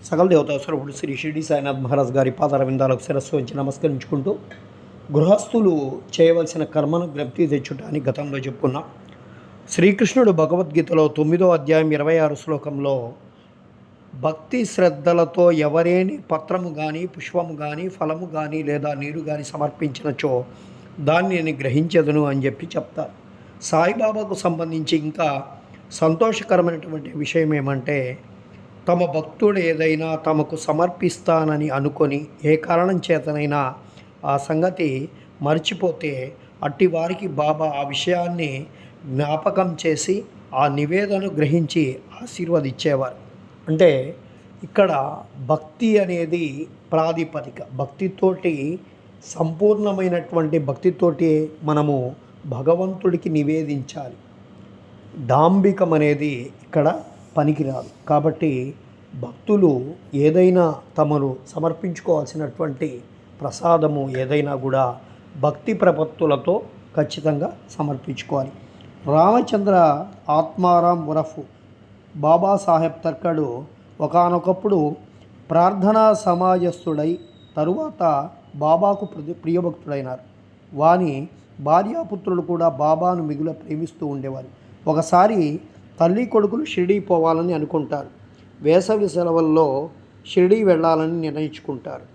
సకల దేవతా స్వరూపుడు శ్రీ షిరిడి సాయినాథ్ మహారాజ్ గారి పాదారవిందాలకు శిరస్సు వచ్చి నమస్కరించుకుంటూ గృహస్థులు చేయవలసిన కర్మను జ్ఞప్తి తెచ్చుట అని గతంలో చెప్పుకున్నాం. శ్రీకృష్ణుడు భగవద్గీతలో 9వ అధ్యాయం 26 శ్లోకంలో భక్తి శ్రద్ధలతో ఎవరేని పత్రము కానీ పుష్పము కానీ ఫలము కానీ లేదా నీరు కానీ సమర్పించినచో దాన్ని నేను గ్రహించదును అని చెప్తారు. సాయిబాబాకు సంబంధించి ఇంకా సంతోషకరమైనటువంటి విషయం ఏమంటే, తమ భక్తుడు ఏదైనా తమకు సమర్పిస్తానని అనుకొని ఏ కారణం చేతనైనా ఆ సంగతి మర్చిపోతే అట్టి వారికి బాబా ఆ విషయాన్ని జ్ఞాపకం చేసి ఆ నివేదన గ్రహించి ఆశీర్వదించేవారు. అంటే ఇక్కడ భక్తి అనేది ప్రాతిపదిక. భక్తితోటి సంపూర్ణమైనటువంటి భక్తితోటి మనము భగవంతుడికి నివేదించాలి. డాంబికం అనేది ఇక్కడ పనికిరాదు. కాబట్టి భక్తులు ఏదైనా తమను సమర్పించుకోవాల్సినటువంటి ప్రసాదము ఏదైనా కూడా భక్తి ప్రపత్తులతో ఖచ్చితంగా సమర్పించుకోవాలి. రామచంద్ర ఆత్మారాం ఉరఫ్ బాబాసాహెబ్ తర్కడు ఒకానొకప్పుడు ప్రార్థనా సమాజస్థుడై తరువాత బాబాకు ప్రియభక్తుడైనారు. వాని భార్యాపుత్రులు కూడా బాబాను మిగుల ప్రేమిస్తూ ఉండేవారు. ఒకసారి తల్లి కొడుకులు షిరిడీ పోవాలని అనుకుంటారు. వేసవి సెలవుల్లో షిరిడీ వెళ్ళాలని నిర్ణయించుకుంటారు.